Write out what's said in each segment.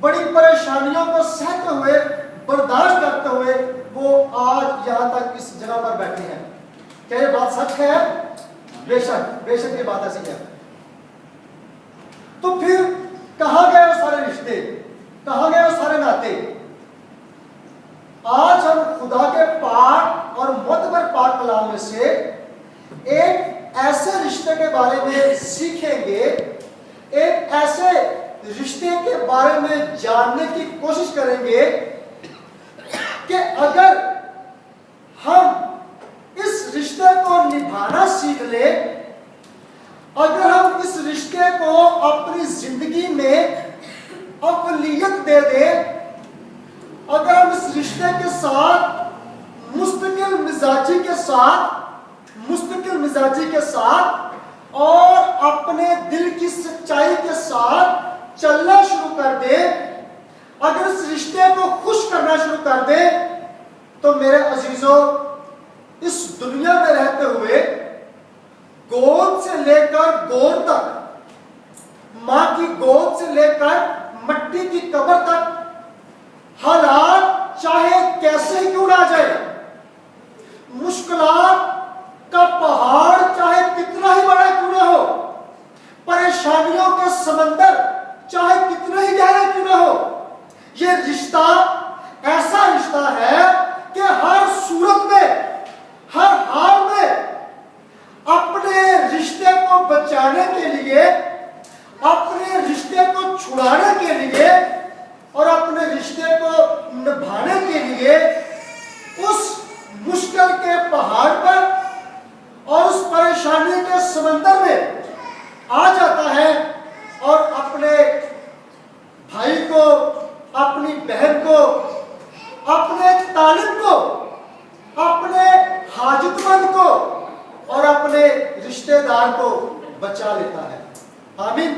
बड़ी परेशानियों को सहते हुए, बर्दाश्त करते हुए वो आज यहां तक इस जगह पर बैठे हैं। क्या ये बात सच है? बेशक, बेशक ये बात ऐसी है। तो फिर कहां गए वो सारे रिश्ते, कहां गए वो सारे नाते? आज हम खुदा के पाक और मुतबर पाक कलाम में से एक ऐसे रिश्ते के बारे में सीखेंगे, एक ऐसे रिश्ते के बारे में जानने की कोशिश करेंगे कि अगर हम इस रिश्ते को निभाना सीख ले, अगर हम इस रिश्ते को अपनी जिंदगी में अवलियत दे दें, अगर हम इस रिश्ते के साथ मुस्तकिल मिजाजी के साथ और अपने दिल की सच्चाई के साथ चलना शुरू कर दे, अगर इस रिश्ते को खुश करना शुरू कर दे, तो मेरे अजीजों, इस दुनिया में रहते हुए गोद से लेकर गोद तक, मां की गोद से लेकर मट्टी की कब्र तक, हालात चाहे कैसे ही क्यों ना जाए, मुश्किलात का पहाड़ चाहे कितना ही बड़ा क्यों ना हो, परेशानियों के समंदर चाहे कितना ही गहरा क्यों ना हो, यह रिश्ता ऐसा रिश्ता है कि हर सूरत में, हर हाल में अपने रिश्ते को बचाने के लिए, अपने रिश्ते को छुड़ाने के लिए और अपने रिश्ते को निभाने के लिए उस मुश्किल के पहाड़ पर और उस परेशानी के समंदर में आ जाता है और अपने भाई को, अपनी बहन को, अपने तालिब को, अपने हाजतमंद को और अपने रिश्तेदार को बचा लेता है। आमीन।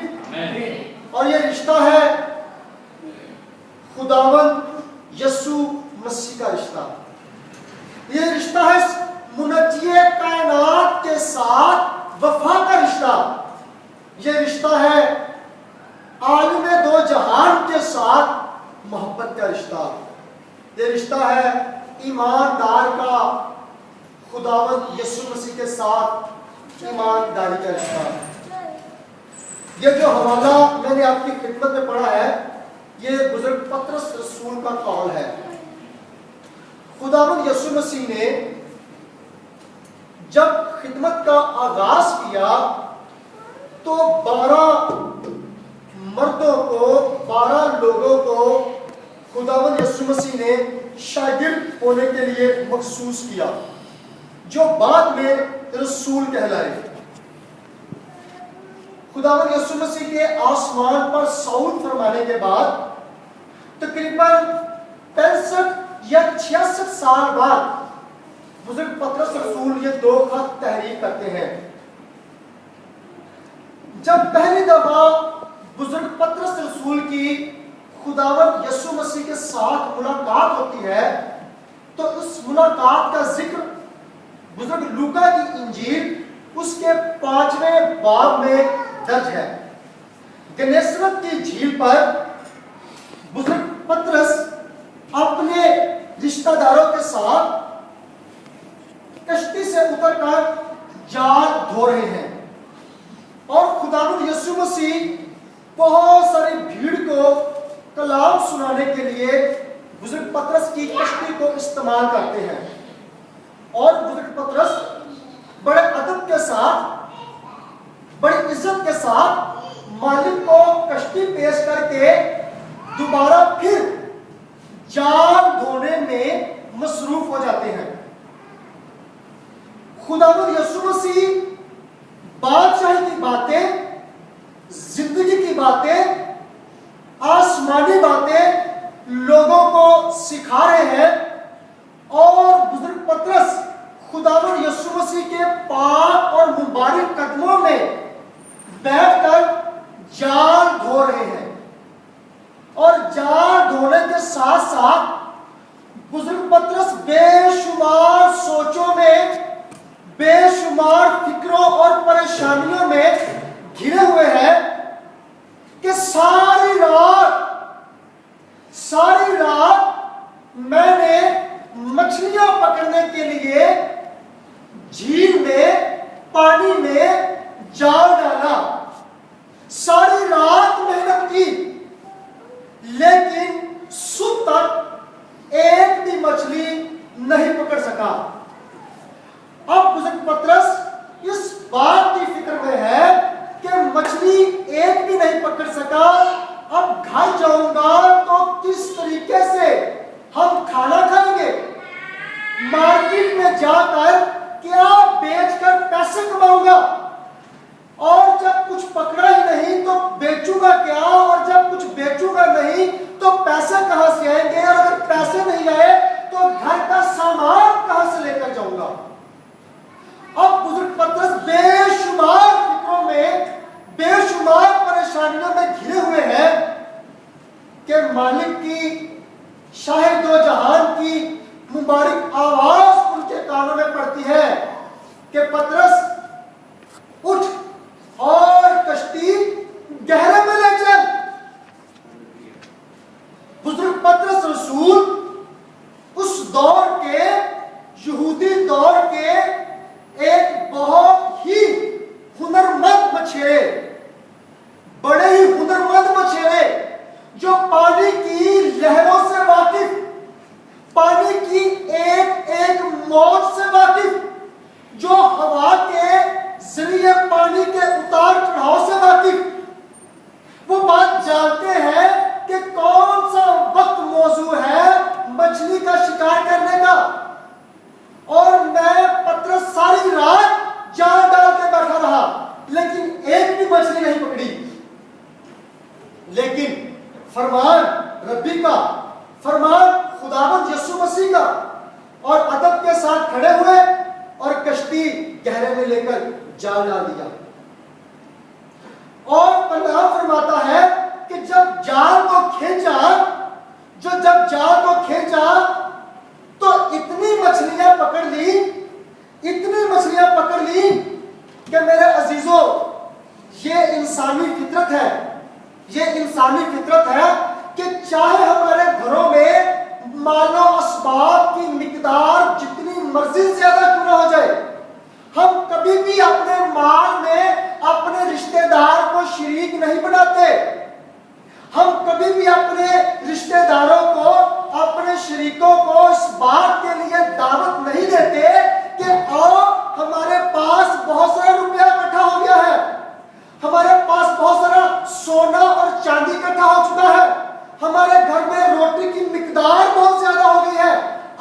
और ये रिश्ता है खुदावंद यीशु मसीह का रिश्ता। ये रिश्ता है मुनज्जिए कायनात के साथ वफा का रिश्ता। ये रिश्ता है आलिमे दो जहान के साथ मोहब्बत का रिश्ता। ये रिश्ता है ईमानदार का खुदावंद यीशु मसीह के साथ ईमानदारी का रिश्ता। ये जो हवाला मैंने आपकी खिदमत में पढ़ा है, ये बुजुर्ग पतरस रसूल का कौल है। खुदावंद यीशु मसीह ने जब खिदमत का आगाज किया तो 12 मर्दों को, 12 लोगों को खुदावंद यीशु मसीह ने शागिर्द होने के लिए मखसूस किया, जो बाद में रसूल कहलाए। खुदावंद यीशु मसीह के आसमान पर सऊद फरमाने के बाद तकरीबन 65 या 66 साल बाद बुजुर्ग पतरस रसूल ये 2 खत तहरीर करते हैं। जब पहली दफा बुजुर्ग पतरस रसूल की खुदावंद यीशु मसीह के साथ मुलाकात होती है, तो उस मुलाकात का जिक्र बुजुर्ग लूका की इंजील उसके 5वें बाब में दर्ज है। गन्नेसरत की झील पर बुजुर्ग पतरस अपने रिश्तेदारों के साथ कश्ती से उतरकर जाल धो रहे हैं और खुदावंद यीशु मसीह बहुत सारी भीड़ को कलाम सुनाने के लिए बुजुर्ग पतरस की कश्ती को इस्तेमाल करते हैं। और बुजुर्ग पतरस बड़े अदब के साथ, बड़ी इज्जत के साथ मालिक को कश्ती पेश करके दोबारा फिर जाल धोने में मसरूफ हो जाते हैं। खुदावंद यीशु मसीह बादशाही की बातें, जिंदगी की बातें, आसमानी बातें लोगों को सिखा रहे हैं और बुजुर्ग पतरस खुदावंद यीशु मसीह के पाक और मुबारक कदमों में बैठकर जाल धो रहे हैं। और जाल धोने के साथ साथ बुजुर्ग पतरस बेशुमार सोचों में, बेशुमार फिक्रों और परेशानियों में घिरे हुए हैं कि सारी रात सारी रात मैंने मछलियां पकड़ने के लिए झील में, पानी में जाल डाला, सारी रात मेहनत की, लेकिन सुबह तक एक भी मछली नहीं पकड़ सका। अब बुजुर्ग पतरस इस बात की फिक्र में है कि मछली एक भी नहीं पकड़ सका, अब घर जाऊंगा तो किस तरीके से हम खाना खाएंगे, मार्केट में जाकर क्या बेचकर पैसे कमाऊंगा, और जब कुछ पकड़ा ही नहीं तो बेचूंगा क्या, और जब कुछ बेचूंगा नहीं तो पैसे कहां से आएंगे, और अगर पैसे नहीं आए तो घर का सामान कहां से लेकर जाऊंगा। अब बुजुर्ग पतरस बेशुमार फिक्रों में, बेशुमार परेशानियों में घिरे हुए हैं कि मालिक की, शाहिद दो जहान की मुबारक आवाज उनके कानों में पड़ती है कि पतरस उठ और कश्ती गहरे में ले चल। बुजुर्ग पतरस रसूल उस दौर के, यहूदी दौर के एक बहुत ही हुनरमंद मछेरे, बड़े ही हुनरमंद मछेरे, जो पानी की लहरों से वाकिफ, पानी की एक एक मौज से वाकिफ, जो हवा के जरिए पानी के उतार चढ़ाव से वाकिफ, वो बात जानते हैं कि कौन सा वक्त मौजू है मछली का शिकार करने का। और मैं पतरस सारी रात जाल डाल के बैठा रहा, लेकिन एक भी मछली नहीं पकड़ी। लेकिन फरमान रब्बी का, फरमान खुदावंद यीशु मसीह का, और अदब के साथ खड़े हुए और कश्ती गहरे में लेकर जाल डाल दिया। और पैगाम फरमाता है कि जब जाल को खींचा, जब जाल को खींचा तो इतनी मछलियां पकड़ ली, इतनी मछलियां पकड़ ली कि मेरे अजीजों, ये इंसानी फितरत है, ये इंसानी फितरत है कि चाहे हमारे घरों में मालो असबाब की मिकदार जितनी मर्जी ज्यादा क्यों ना हो जाए, हम कभी भी अपने माल में अपने रिश्तेदार को शरीक नहीं बनाते। हम कभी भी अपने रिश्तेदारों को, अपने शरीकों को इस बात के लिए दावत नहीं देते कि आओ, हमारे पास बहुत सारा रुपया इकट्ठा हो गया है, हमारे पास बहुत सारा सोना और चांदी इकट्ठा हो चुका है, हमारे घर में रोटी की मिकदार बहुत ज्यादा हो गई है,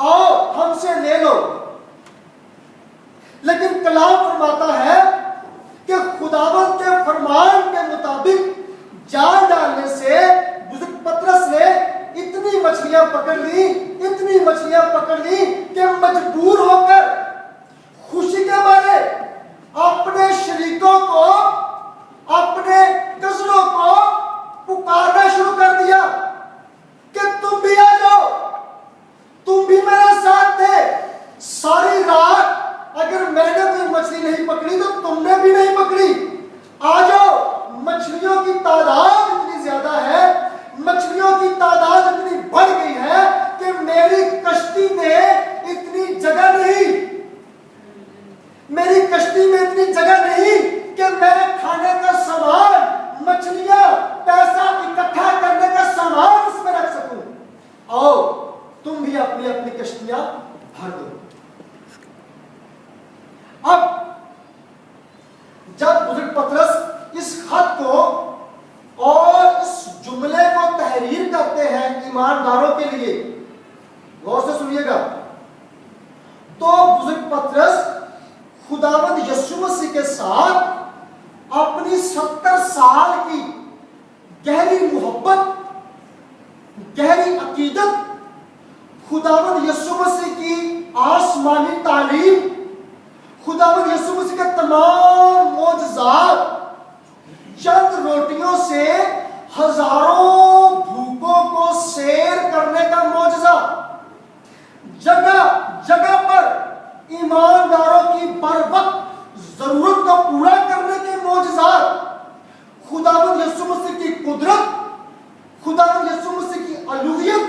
आओ हमसे ले लो। लेकिन कलाम फरमाता है कि खुदावंद के फरमान के मुताबिक जाल डालने से बुजुर्ग पतरस ने इतनी मछलियां पकड़ ली, इतनी मछलियां पकड़ ली कि मजबूर होकर खुशी के मारे अपने शरीकों को, अपने कज़नों को पुकारना शुरू कर दिया कि तुम भी आ जाओ, तुम भी मेरे साथ थे। सारी रात अगर मैंने कोई मछली नहीं पकड़ी तो तुमने भी नहीं पकड़ी, आ जाओ। मछलियों की तादाद इतनी ज्यादा है, मछलियों की तादाद इतनी बढ़ गई है कि मेरी कश्ती में इतनी जगह नहीं, मेरी कश्ती में इतनी जगह नहीं कि मैं खाने का सामान, मछलियां, पैसा इकट्ठा करने का सामान इसमें रख सकूं। आओ तुम भी अपनी अपनी कश्तियां भर दो। अब जब बुजुर्ग पतरस इस खत को और इस जुमले को तहरीर करते हैं ईमानदारों के लिए, गौर से सुनिएगा, तो बुजुर्ग पतरस खुदावंद यीशु मसीह के साथ अपनी 70 साल की गहरी मोहब्बत, गहरी अकीदत, खुदावंद यीशु मसीह की आसमानी तालीम, खुदावंद यीशु मसीह के तमाम मोजज़ात, चंद रोटियों से हजारों भूखों को सैर करने का मोजज़ा, जगह जगह पर ईमानदारों की बरवक्त जरूरत को पूरा करने के मोजज़ात, खुदावंद यीशु मसीह की कुदरत, खुदावंद यीशु मसीह की अलूहियत,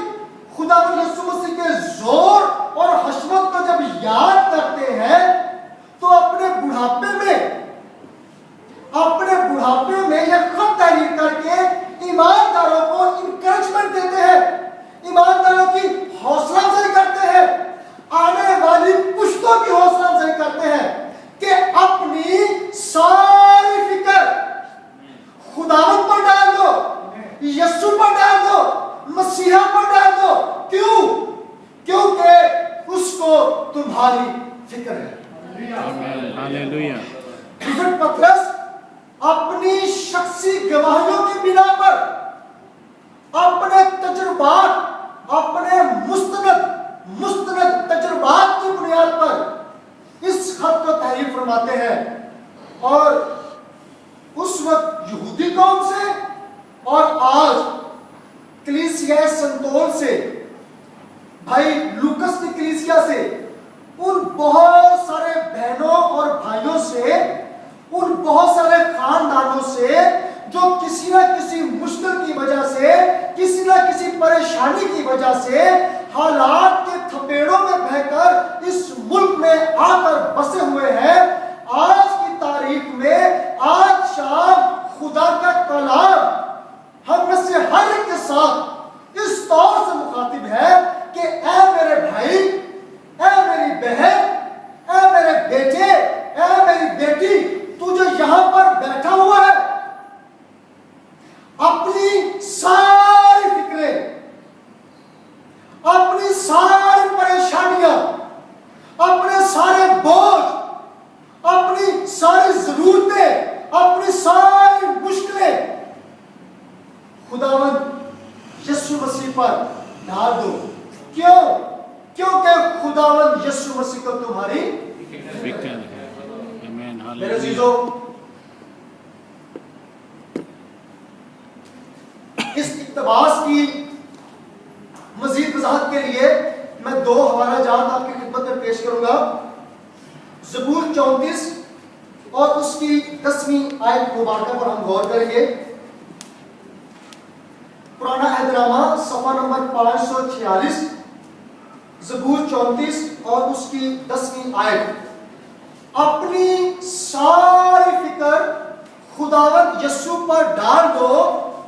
मसीहा पर डाल दो। क्यों? क्योंकि उसको तुम्हारी फिक्र है। हालेलुया। बुजुर्ग पतरस अपनी शख्सी गवाहियों की बिना पर, अपने तजुर्बात, अपने मुस्तनद तजुर्बात की बुनियाद पर इस खत को तहरीर फरमाते हैं। और उस वक्त यहूदी कौम से और आज कलीसिया संतोल से, भाई लूकस की कलीसिया से, उन बहुत सारे बहनों और भाइयों से, उन बहुत सारे खानदानों से जो किसी न किसी मुश्किल की वजह से, किसी न किसी परेशानी की वजह से हालात के थपेड़ों में बहकर इस मुल्क में आकर बसे हुए हैं। आज की तारीख में, आज शाम खुदा का कलाम हम में से हर एक के साथ इस तौर से मुखातिब है कि ऐ मेरे भाई, ऐ मेरी बहन, ऐ मेरे बेटे, ऐ मेरी बेटी, तू जो यहां पर बैठा हुआ है, अपनी सारी फिक्रें, अपनी सारी परेशानियां, अपने सारे बोझ, अपनी सारी जरूरतें, अपनी सारी मुश्किलें खुदावंद यीशु मसीह पर डाल दो। क्यों? क्योंकि खुदावंद यीशु मसीह को तुम्हारी फिक्र है। आमीन। मेरे हालेलुया। चीजों, इस इक्तबास की मजीद वजाहत के लिए मैं दो हवाला जात आपकी खिदमत में पेश करूंगा। ज़बूर 34 और उसकी 10वीं आयत मुबारका पर हम गौर करेंगे। पुराना अहदनामा सफा नंबर 546, ज़बूर 34 और उसकी 10वीं आयत। अपनी सारी फिक्र खुदावंद यीशु पर डाल दो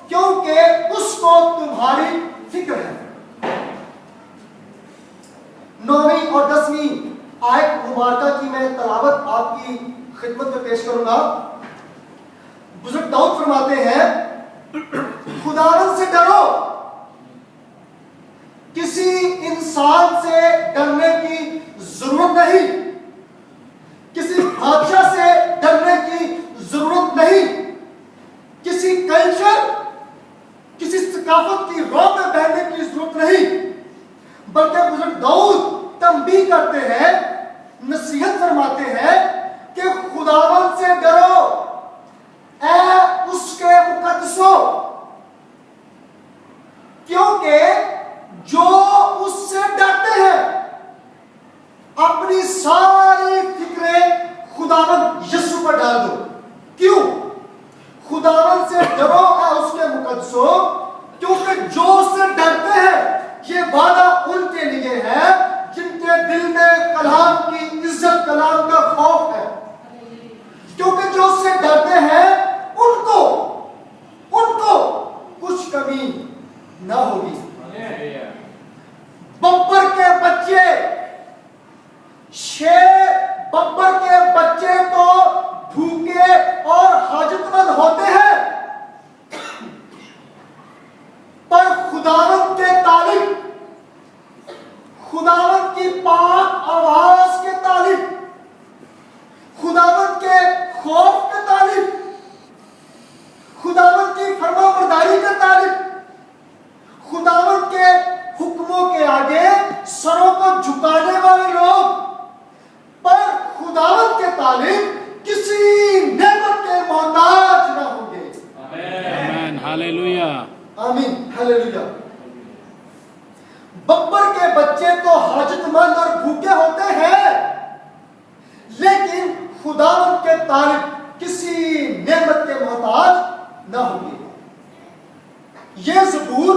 क्योंकि उसको तुम्हारी फिक्र है। 9वीं और 10वीं आयत मुबारका की मैं तलावत आपकी खिदमत में पेश करूंगा। बुजुर्ग दाऊद फरमाते हैं, खुदावंद से डरो, किसी इंसान से डरने की जरूरत नहीं, किसी बादशाह से डरने की जरूरत नहीं, किसी कल्चर, किसी सकाफत की रौ में बहने की जरूरत नहीं, बल्कि बुजुर्ग दाऊद तंबीह करते हैं, नसीहत फरमाते हैं कि खुदावंद से डरो, ऐ उसके मुकद्दसों, क्योंकि जो उससे डरते हैं अपनी सारी फिक्रें खुदावंद यीशु पर डाल दो। क्यों? खुदावंद से डरो ऐ उसके मुकद्दसों, क्योंकि जो उससे डरते हैं ये वादा उनके लिए है जिनके दिल में कलाम की इज्जत, कलाम का खौफ है। क्योंकि जो उससे डरते हैं उनको कुछ कमी ना होगी। बब्बर के बच्चे, शेर बब्बर के बच्चे तो भूखे और हाजतमंद होते हैं, पर खुदावंद के तालिब, खुदावंद की पाक आवाज के तालिब, खुदावंद के खौफ के तालिब, खुदावंद की फरमाबरदारी के तालिब, खुदावंद के हुक्मों के आगे सरों को झुकाने वाले लोग, पर खुदावंद के तालिब किसी नेमत के मोहताज न होंगे। आमीन। हालेलुया। आमीन। हालेलुया। बब्बर के बच्चे तो हाजतमंद और भूखे होते हैं, लेकिन खुदावंद के तालिब किसी नेमत के मोहताज न होंगे। यह ज़बूर